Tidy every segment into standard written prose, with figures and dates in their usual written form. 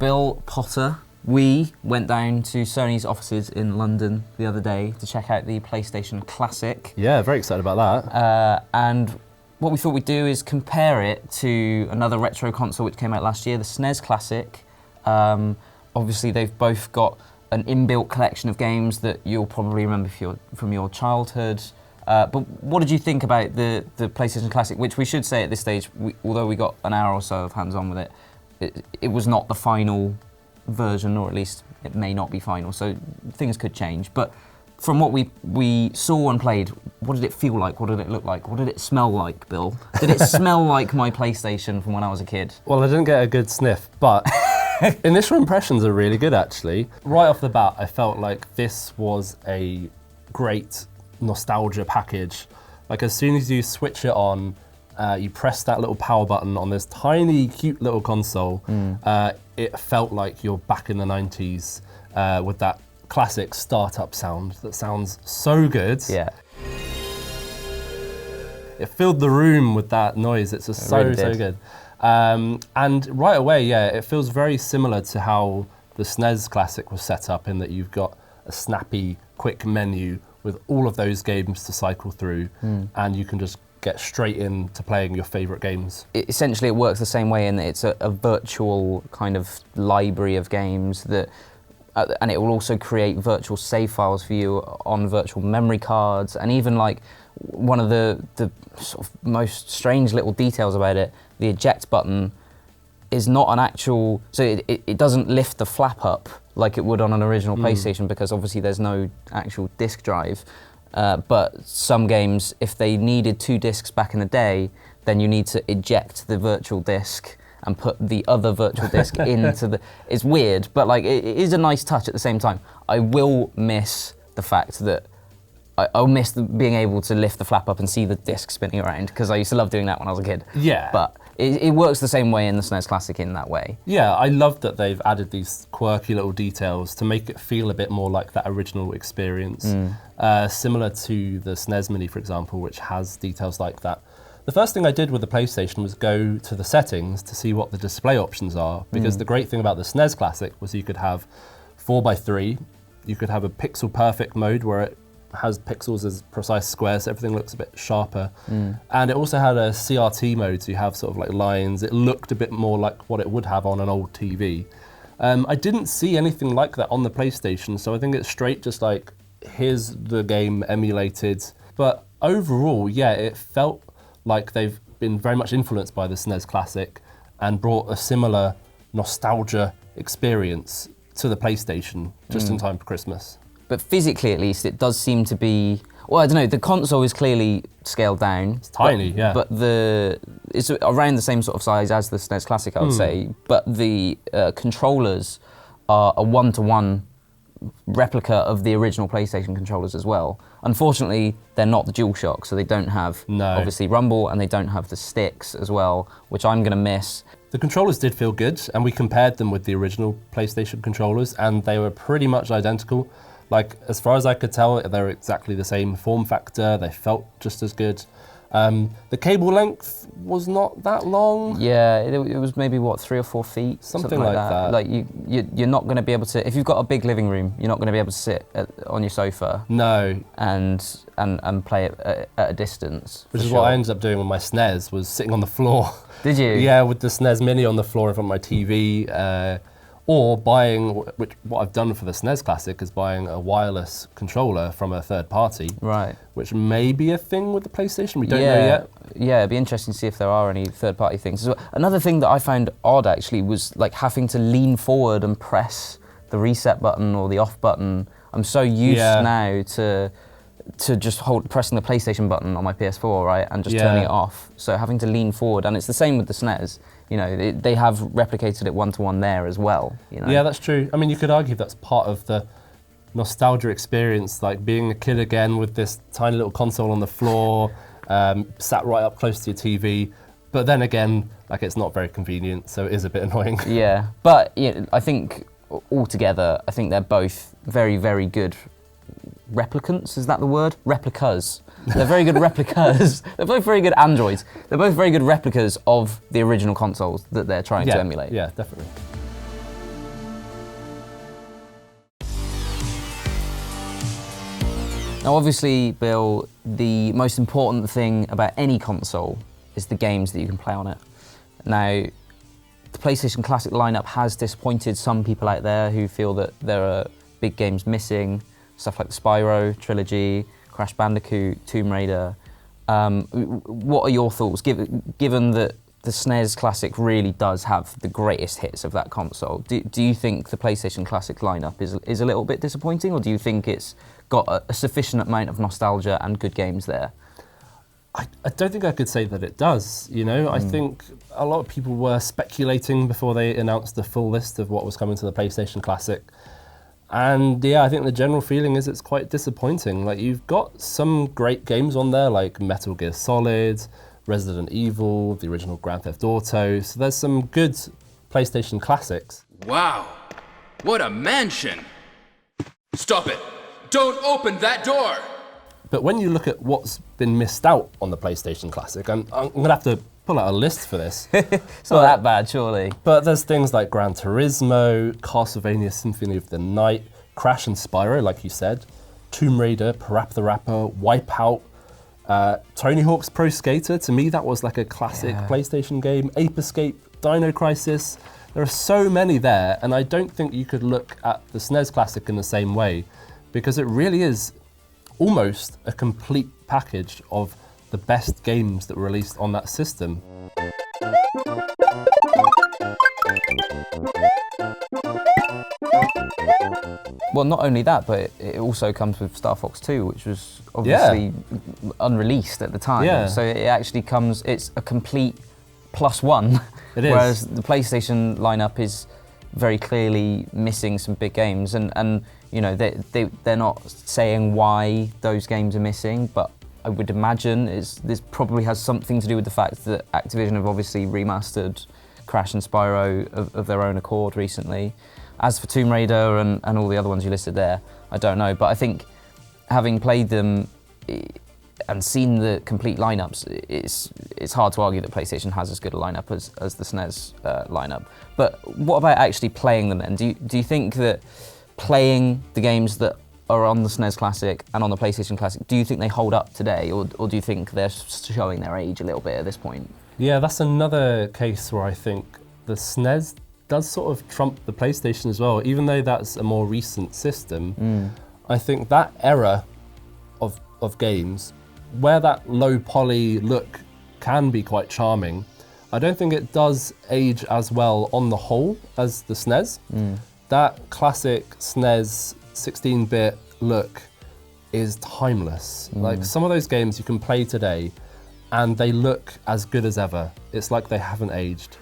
Bill Potter. We went down to Sony's offices in London the other day to check out the PlayStation Classic. Yeah, very excited about that. And what we thought we'd do is compare it to another retro console which came out last year, the SNES Classic. Obviously, they've both got an inbuilt collection of games that you'll probably remember from your childhood. But what did you think about the PlayStation Classic, which we should say at this stage, although we got an hour or so of hands-on with it, it was not the final version, or at least it may not be final, so things could change. But from what we saw and played, what did it feel like? What did it look like? What did it smell like, Bill? Did it smell like my PlayStation from when I was a kid? Well, I didn't get a good sniff, but initial impressions are really good, actually. Right off the bat, I felt like this was a great nostalgia package. Like, as soon as you switch it on, you press that little power button on this tiny, cute little console, it felt like you're back in the 90s with that classic startup sound that sounds so good. Yeah. It filled the room with that noise. It's just so good. And right away, yeah, it feels very similar to how the SNES Classic was set up, in that you've got a snappy, quick menu with all of those games to cycle through, and you can just get straight into playing your favourite games. Essentially, it works the same way in that it's a virtual kind of library of games that, and it will also create virtual save files for you on virtual memory cards. And even like one of the sort of most strange little details about it, the eject button is not an actual, so it doesn't lift the flap up like it would on an original PlayStation, because obviously there's no actual disk drive. But some games, if they needed 2 discs back in the day, then you need to eject the virtual disc and put the other virtual disc into the... It's weird, but like it is a nice touch at the same time. I will miss the fact that I'll miss being able to lift the flap up and see the disc spinning around, because I used to love doing that when I was a kid. Yeah. But it works the same way in the SNES Classic in that way. Yeah, I love that they've added these quirky little details to make it feel a bit more like that original experience. Similar to the SNES Mini, for example, which has details like that. The first thing I did with the PlayStation was go to the settings to see what the display options are, because the great thing about the SNES Classic was you could have 4:3, you could have a pixel perfect mode where it has pixels as precise squares, so everything looks a bit sharper. And it also had a CRT mode, so you have sort of like lines. It looked a bit more like what it would have on an old TV. I didn't see anything like that on the PlayStation, so I think it's straight just like, here's the game emulated. But overall, yeah, it felt like they've been very much influenced by the SNES Classic and brought a similar nostalgia experience to the PlayStation just in time for Christmas. But physically, at least, it does seem to be... Well, I don't know, the console is clearly scaled down. It's tiny, yeah. But it's around the same sort of size as the SNES Classic, I would say. But the controllers are a one-to-one replica of the original PlayStation controllers as well. Unfortunately, they're not the DualShock, so they don't have, obviously, rumble, and they don't have the sticks as well, which I'm going to miss. The controllers did feel good, and we compared them with the original PlayStation controllers, and they were pretty much identical. Like, as far as I could tell, they were exactly the same form factor. They felt just as good. The cable length was not that long. Yeah, it was maybe, what, 3 or 4 feet? Something like that. Like, you're not going to be able to... If you've got a big living room, you're not going to be able to sit on your sofa. No. And play it at a distance. Which is what I ended up doing with my SNES, was sitting on the floor. Did you? Yeah, with the SNES Mini on the floor in front of my TV. Or buying, what I've done for the SNES Classic is buying a wireless controller from a third party. Right. Which may be a thing with the PlayStation, we don't know yet. Yeah, it'd be interesting to see if there are any third party things. So another thing that I found odd actually was like having to lean forward and press the reset button or the off button. I'm so used now to just pressing the PlayStation button on my PS4, right, and just turning it off. So having to lean forward, and it's the same with the SNES. You know, they have replicated it one-to-one there as well. You know? Yeah, that's true. I mean, you could argue that's part of the nostalgia experience, like being a kid again with this tiny little console on the floor, sat right up close to your TV. But then again, like, it's not very convenient, so it is a bit annoying. Yeah, but I think altogether, I think they're both very, very good replicants. Is that the word? Replicas. They're very good replicas. They're both very good androids. They're both very good replicas of the original consoles that they're trying to emulate. Yeah, definitely. Now obviously, Bill, the most important thing about any console is the games that you can play on it. Now, the PlayStation Classic lineup has disappointed some people out there who feel that there are big games missing, stuff like the Spyro trilogy, Crash Bandicoot, Tomb Raider. What are your thoughts, given that the SNES Classic really does have the greatest hits of that console? Do you think the PlayStation Classic lineup is a little bit disappointing, or do you think it's got a sufficient amount of nostalgia and good games there? I don't think I could say that it does, you know? I think a lot of people were speculating before they announced the full list of what was coming to the PlayStation Classic. And yeah, I think the general feeling is it's quite disappointing. Like, you've got some great games on there, like Metal Gear Solid, Resident Evil, the original Grand Theft Auto. So there's some good PlayStation classics. Wow, what a mansion! Stop it! Don't open that door! But when you look at what's been missed out on the PlayStation Classic, and I'm going to have to pull out a list for this. It's not that bad, surely. But there's things like Gran Turismo, Castlevania Symphony of the Night, Crash and Spyro, like you said, Tomb Raider, Parappa the Rapper, Wipeout, Tony Hawk's Pro Skater. To me, that was like a classic PlayStation game. Ape Escape, Dino Crisis. There are so many there, and I don't think you could look at the SNES Classic in the same way, because it really is almost a complete package of the best games that were released on that system. Well, not only that, but it also comes with Star Fox 2, which was obviously unreleased at the time. Yeah. So it actually comes, it's a complete +1. It is. Whereas the PlayStation lineup is very clearly missing some big games. And you know, they're not saying why those games are missing, but I would imagine this probably has something to do with the fact that Activision have obviously remastered Crash and Spyro of their own accord recently. As for Tomb Raider and all the other ones you listed there, I don't know. But I think having played them and seen the complete lineups, it's hard to argue that PlayStation has as good a lineup as the SNES lineup. But what about actually playing them then? Do you think that playing the games that are on the SNES Classic and on the PlayStation Classic, do you think they hold up today, or do you think they're showing their age a little bit at this point? Yeah, that's another case where I think the SNES does sort of trump the PlayStation as well. Even though that's a more recent system, I think that era of games, where that low poly look can be quite charming, I don't think it does age as well on the whole as the SNES. That classic SNES 16-bit look is timeless. Like, some of those games you can play today and they look as good as ever. It's like they haven't aged.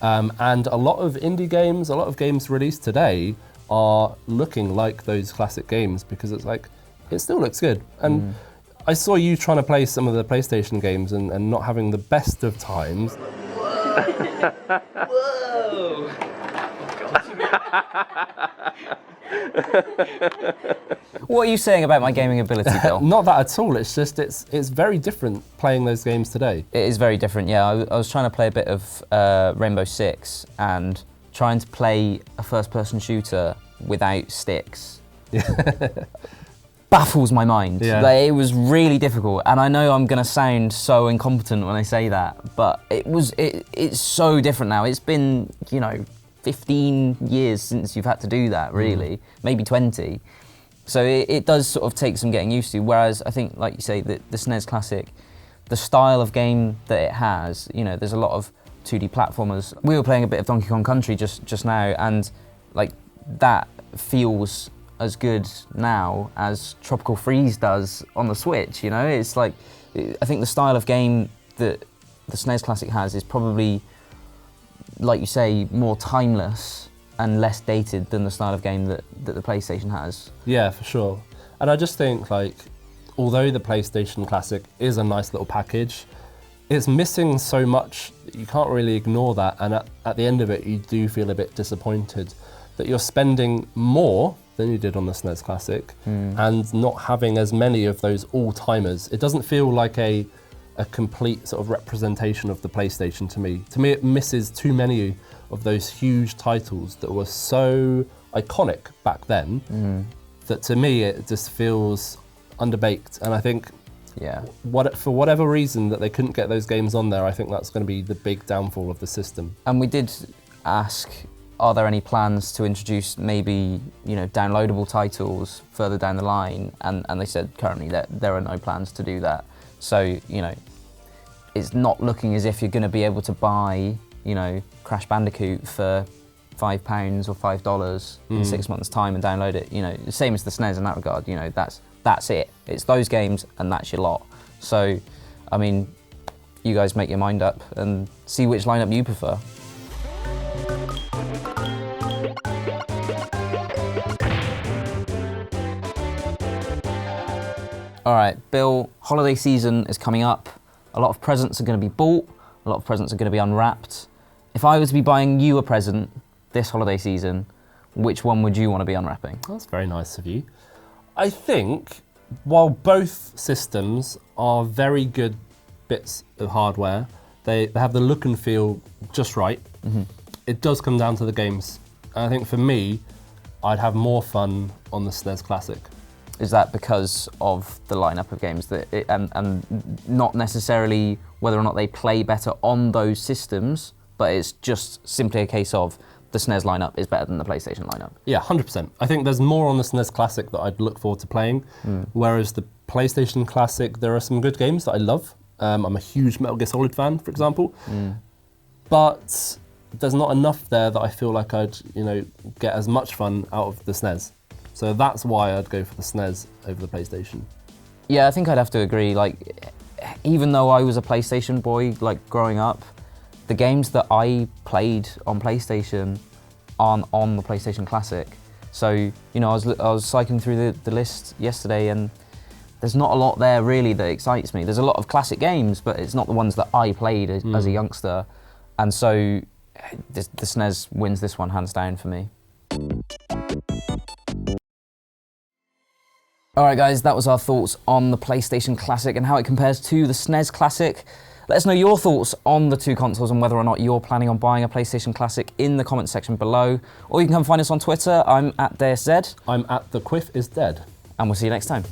And a lot of indie games, a lot of games released today are looking like those classic games, because it's like, it still looks good. And I saw you trying to play some of the PlayStation games and not having the best of times. Whoa! What are you saying about my gaming ability, Bill? Not that at all, it's just, it's very different playing those games today. It is very different, yeah. I was trying to play a bit of Rainbow Six, and trying to play a first-person shooter without sticks baffles my mind. Yeah. Like, it was really difficult, and I know I'm gonna sound so incompetent when I say that, but it's so different now. It's been, 15 years since you've had to do that, really, maybe 20. So it does sort of take some getting used to, whereas I think, like you say, the SNES Classic, the style of game that it has, there's a lot of 2D platformers. We were playing a bit of Donkey Kong Country just now, and like that feels as good now as Tropical Freeze does on the Switch, It's like, I think the style of game that the SNES Classic has is probably, like you say, more timeless and less dated than the style of game that the PlayStation has. Yeah, for sure. And I just think, like, although the PlayStation Classic is a nice little package, it's missing so much that you can't really ignore that, and at the end of it you do feel a bit disappointed that you're spending more than you did on the SNES Classic and not having as many of those all-timers. It doesn't feel like a a complete sort of representation of the PlayStation to me. To me, it misses too many of those huge titles that were so iconic back then that to me it just feels underbaked. And I think for whatever reason that they couldn't get those games on there, I think that's going to be the big downfall of the system. And we did ask, are there any plans to introduce maybe, you know, downloadable titles further down the line? And they said currently that there are no plans to do that. So, you know, it's not looking as if you're going to be able to buy, you know, Crash Bandicoot for £5 or $5 in 6 months' time and download it. You know, the same as the SNES in that regard. You know, that's it. It's those games and that's your lot. So, I mean, you guys make your mind up and see which lineup you prefer. All right, Bill, holiday season is coming up. A lot of presents are going to be bought. A lot of presents are going to be unwrapped. If I was to be buying you a present this holiday season, which one would you want to be unwrapping? That's very nice of you. I think while both systems are very good bits of hardware, they have the look and feel just right. It does come down to the games. And I think for me, I'd have more fun on the SNES Classic. Is that because of the lineup of games and not necessarily whether or not they play better on those systems, but it's just simply a case of the SNES lineup is better than the PlayStation lineup? Yeah, 100%. I think there's more on the SNES Classic that I'd look forward to playing, whereas the PlayStation Classic, there are some good games that I love. I'm a huge Metal Gear Solid fan, for example, but there's not enough there that I feel like I'd, you know, get as much fun out of the SNES. So that's why I'd go for the SNES over the PlayStation. Yeah, I think I'd have to agree. Like, even though I was a PlayStation boy, like growing up, the games that I played on PlayStation aren't on the PlayStation Classic. So, you know, I was cycling through the list yesterday and there's not a lot there really that excites me. There's a lot of classic games, but it's not the ones that I played as a youngster. And so the SNES wins this one hands down for me. All right, guys, that was our thoughts on the PlayStation Classic and how it compares to the SNES Classic. Let us know your thoughts on the two consoles and whether or not you're planning on buying a PlayStation Classic in the comments section below. Or you can come find us on Twitter. I'm at DeusZ. I'm at The Quiff Is Dead. And we'll see you next time.